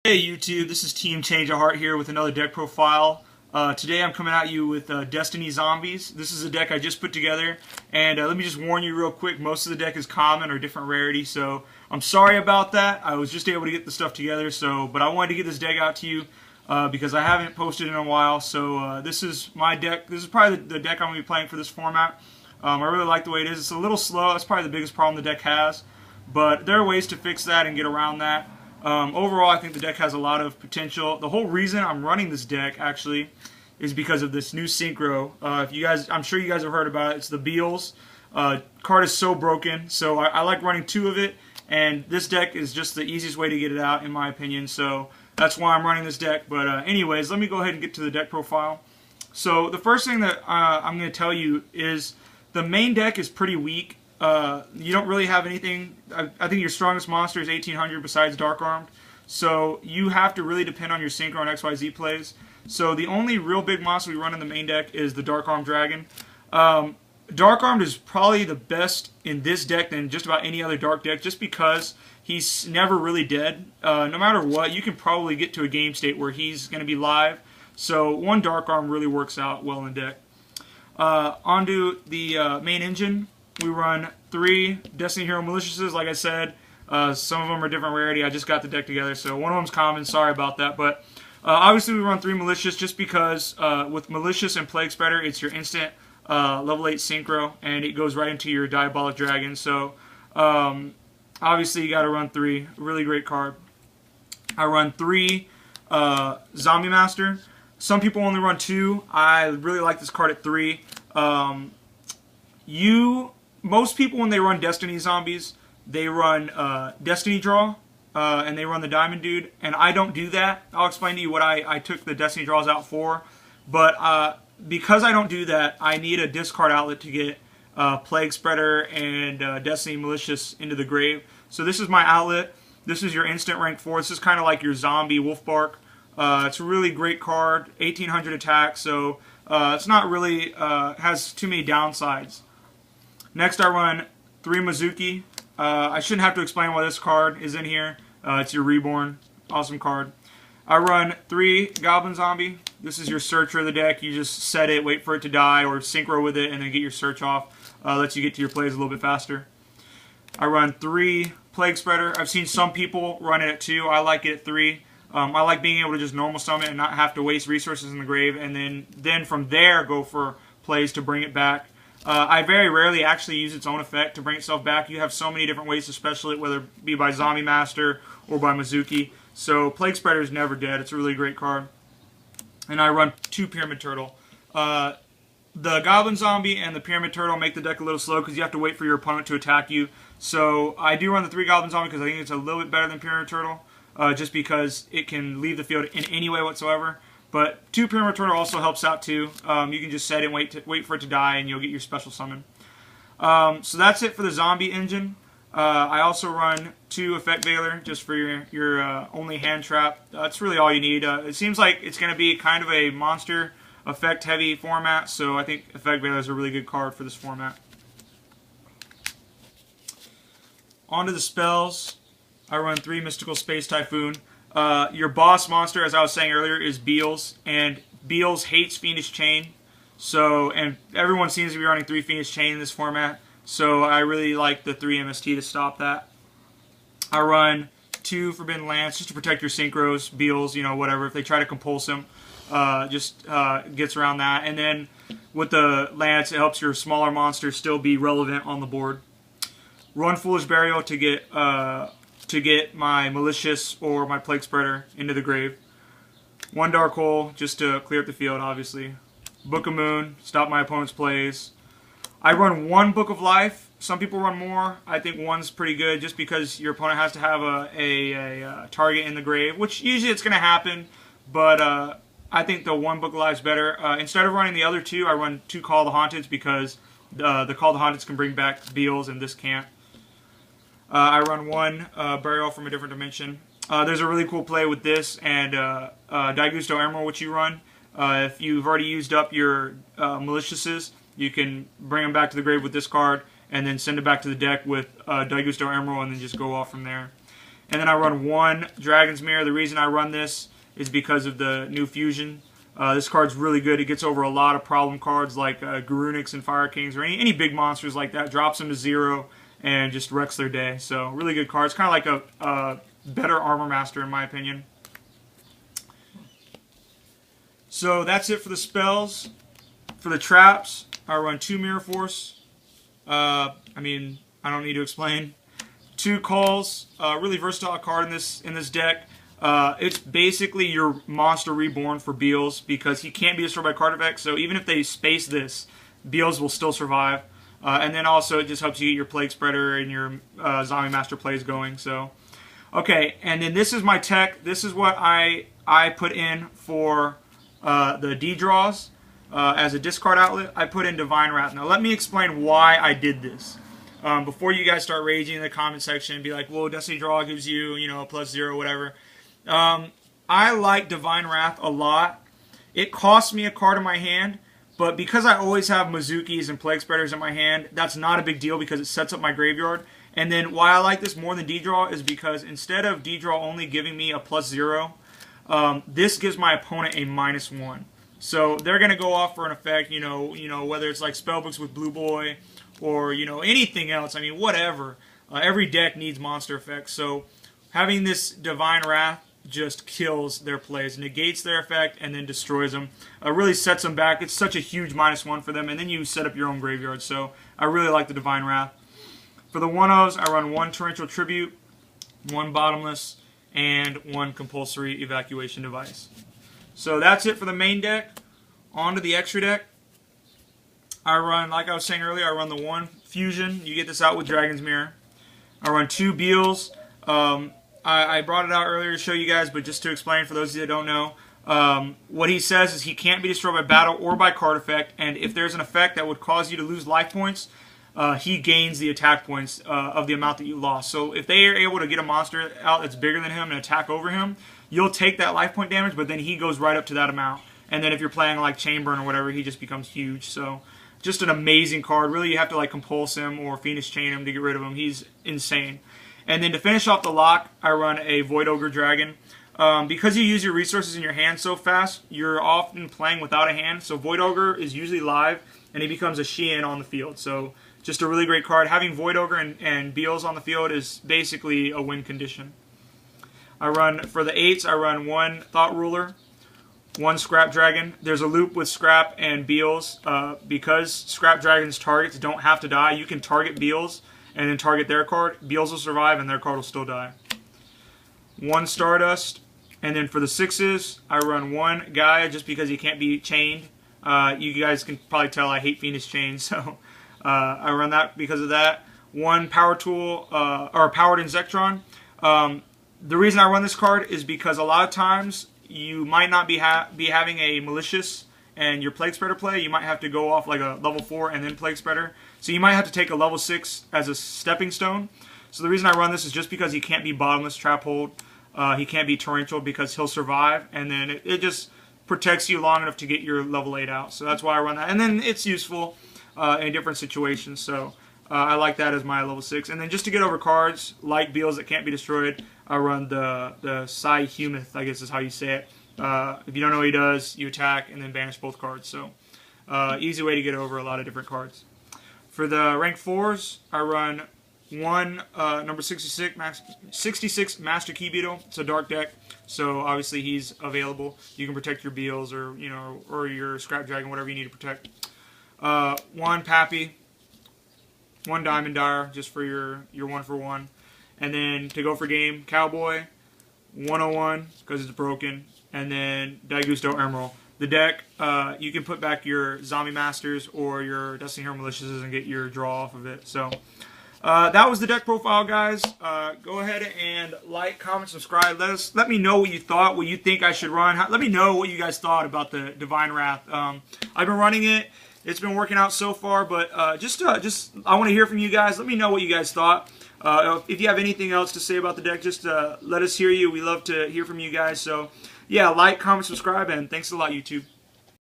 Hey YouTube, this is Team Change of Heart here with another deck profile. Today I'm coming at you with Destiney Zombies. This is a deck I just put together, and let me just warn you real quick, most of the deck is common or different rarity, so I'm sorry about that. I was just able to get the stuff together, but I wanted to get this deck out to you because I haven't posted in a while, so this is my deck. This is probably the deck I'm going to be playing for this format. I really like the way it is. It's a little slow. That's probably the biggest problem the deck has, but there are ways to fix that and get around that. Overall, I think the deck has a lot of potential. The whole reason I'm running this deck, actually, is because of this new synchro. If you guys, I'm sure you guys have heard about it. It's the Beelze. Card is so broken, so I like running two of it, and this deck is just the easiest way to get it out, in my opinion. So that's why I'm running this deck. But anyways, let me go ahead and get to the deck profile. So the first thing that I'm going to tell you is the main deck is pretty weak. You don't really have anything. I think your strongest monster is 1800 besides Dark Armed. So you have to really depend on your Synchro and XYZ plays. So the only real big monster we run in the main deck is the Dark Armed Dragon. Dark Armed is probably the best in this deck than just about any other Dark deck, just because he's never really dead. No matter what, you can probably get to a game state where he's going to be live. So one Dark Arm really works out well in deck. Onto the main engine. We run 3 Destiny Hero Maliciouses, like I said. Some of them are different rarity. I just got the deck together, so one of them's common. Sorry about that. But obviously we run 3 Malicious just because with Malicious and Plague Spreader, it's your instant level 8 Synchro, and it goes right into your Diabolic Dragon. So obviously you got to run 3. Really great card. I run 3 Zombie Master. Some people only run 2. I really like this card at 3. Most people, when they run Destiney Zombies, they run Destiny Draw, and they run the Diamond Dude, and I don't do that. I'll explain to you what I took the Destiny Draws out for, but because I don't do that, I need a discard outlet to get Plague Spreader and Destiny Malicious into the grave. So this is my outlet. This is your instant rank 4. This is kind of like your Zombie Wolfbark. It's a really great card, 1800 attack, so it's not really, has too many downsides. Next I run 3 Mizuki. I shouldn't have to explain why this card is in here. It's your Reborn. Awesome card. I run 3 Goblin Zombie. This is your searcher of the deck. You just set it, wait for it to die, or synchro with it, and then get your search off. Lets you get to your plays a little bit faster. I run 3 Plague Spreader. I've seen some people run it at 2. I like it at 3. I like being able to just normal summon it and not have to waste resources in the grave, and then from there go for plays to bring it back. I very rarely actually use its own effect to bring itself back. You have so many different ways to special it, whether it be by Zombie Master or by Mizuki. So Plague Spreader is never dead. It's a really great card. And I run 2 Pyramid Turtle. The Goblin Zombie and the Pyramid Turtle make the deck a little slow because you have to wait for your opponent to attack you. So I do run the 3 Goblin Zombie because I think it's a little bit better than Pyramid Turtle, just because it can leave the field in any way whatsoever. But 2 Pyramid Turtle also helps out too. You can just set it and wait for it to die, and you'll get your special summon. So that's it for the zombie engine. I also run 2 Effect Veiler just for your only hand trap. That's really all you need. It seems like it's going to be kind of a monster effect heavy format, so I think Effect Veiler is a really good card for this format. Onto the spells. I run 3 Mystical Space Typhoon. Your boss monster, as I was saying earlier, is Beelze, and Beelze hates Fiendish Chain. So, and everyone seems to be running 3 Fiendish Chain in this format, so I really like the 3 MST to stop that. I run 2 Forbidden Lance just to protect your synchros. Beelze, you know, whatever. If they try to compulse him, just gets around that. And then with the Lance, it helps your smaller monsters still be relevant on the board. Run Foolish Burial to get my Malicious or my Plague Spreader into the grave. 1 Dark Hole, just to clear up the field, obviously. Book of Moon, stop my opponent's plays. I run 1 Book of Life. Some people run more. I think 1's pretty good, just because your opponent has to have a target in the grave, which usually it's going to happen, but I think the 1 Book of Life's better. Instead of running the other 2, I run 2 Call of the Haunteds, because the Call of the Haunteds can bring back Beelze, and this can't. I run 1 Burial from a Different Dimension. There's a really cool play with this and Daigusto Emerald, which you run. If you've already used up your Maliciouses, you can bring them back to the grave with this card, and then send it back to the deck with Daigusto Emerald, and then just go off from there. And then I run 1 Dragon's Mirror. The reason I run this is because of the new fusion. This card's really good. It gets over a lot of problem cards like Garunix and Fire Kings or any big monsters like that. Drops them to 0 and just wrecks their day. So really good card. It's kind of like a better Armor Master in my opinion. So that's it for the spells. For the traps, I run 2 Mirror Force. I mean, I don't need to explain. 2 Calls. Really versatile card in this deck. It's basically your monster reborn for Beelze because he can't be destroyed by card effects. So even if they space this, Beelze will still survive. And then also it just helps you get your Plague Spreader and your Zombie Master plays going. So, okay, and then this is my tech. This is what I put in for the D draws as a discard outlet. I put in Divine Wrath. Now let me explain why I did this. Before you guys start raging in the comment section and be like, well, Destiny Draw gives you, you know, +0, whatever. I like Divine Wrath a lot. It costs me a card in my hand, but because I always have Mizukis and Plague Spreaders in my hand, that's not a big deal because it sets up my graveyard. And then why I like this more than D-Draw is because instead of D-Draw only giving me a +0, this gives my opponent a -1. So they're going to go off for an effect, you know, whether it's like Spellbooks with Blue Boy or, you know, anything else. I mean, whatever. Every deck needs monster effects. So having this Divine Wrath just kills their plays, negates their effect, and then destroys them. Really sets them back. It's such a huge -1 for them, and then you set up your own graveyard. So I really like the Divine Wrath. For the 1-0s, I run 1 Torrential Tribute, 1 Bottomless, and 1 Compulsory Evacuation Device. So that's it for the main deck. On to the extra deck. I run, like I was saying earlier, I run the 1 Fusion. You get this out with Dragon's Mirror. I run 2 Beelze. I brought it out earlier to show you guys, but just to explain for those of you that don't know, what he says is he can't be destroyed by battle or by card effect, and if there's an effect that would cause you to lose life points, he gains the attack points of the amount that you lost. So if they are able to get a monster out that's bigger than him and attack over him, you'll take that life point damage, but then he goes right up to that amount. And then if you're playing like Chainburn or whatever, he just becomes huge. So just an amazing card. Really, you have to like compulse him or Phoenix Chain him to get rid of him. He's insane. And then to finish off the lock, I run a Void Ogre Dragon. Because you use your resources in your hand so fast, you're often playing without a hand. So Void Ogre is usually live, and he becomes a Shein on the field. So just a really great card. Having Void Ogre and Beelze on the field is basically a win condition. I run, for the 8s, I run 1 Thought Ruler, 1 Scrap Dragon. There's a loop with Scrap and Beelze. Because Scrap Dragon's targets don't have to die, you can target Beelze and then target their card. Beelze will survive and their card will still die. 1 Stardust. And then for the 6s, I run 1 Gaia just because he can't be chained. You guys can probably tell I hate Phoenix Chain, so I run that because of that. 1 Power Tool, or Powered Insectron. The reason I run this card is because a lot of times you might not be having a Malicious and your Plague Spreader play. You might have to go off like a level 4 and then Plague Spreader. So you might have to take a level 6 as a stepping stone. So the reason I run this is just because he can't be Bottomless Trap Hold. He can't be Torrential because he'll survive. And then it just protects you long enough to get your level 8 out. So that's why I run that. And then it's useful in different situations. So I like that as my level 6. And then just to get over cards like Beelze that can't be destroyed, I run the Psy Humith, I guess is how you say it. If you don't know what he does, you attack and then banish both cards. So easy way to get over a lot of different cards. For the rank 4s, I run 1 number 66 Master Key Beetle. It's a dark deck, so obviously he's available. You can protect your Beelze or or your Scrap Dragon, whatever you need to protect. 1 Pappy, 1 Diamond Dire, just for your 1-for-1. And then to go for game, Cowboy, 101 because it's broken, and then Daigusto Emerald. The deck, you can put back your Zombie Masters or your Destiny Hero Maliciouses and get your draw off of it. So that was the deck profile, guys. Go ahead and like, comment, subscribe. Let me know what you thought, what you think I should run. Let me know what you guys thought about the Divine Wrath. I've been running it. It's been working out so far, but I want to hear from you guys. Let me know what you guys thought. If you have anything else to say about the deck, just let us hear you. We love to hear from you guys. So, yeah, like, comment, subscribe, and thanks a lot, YouTube.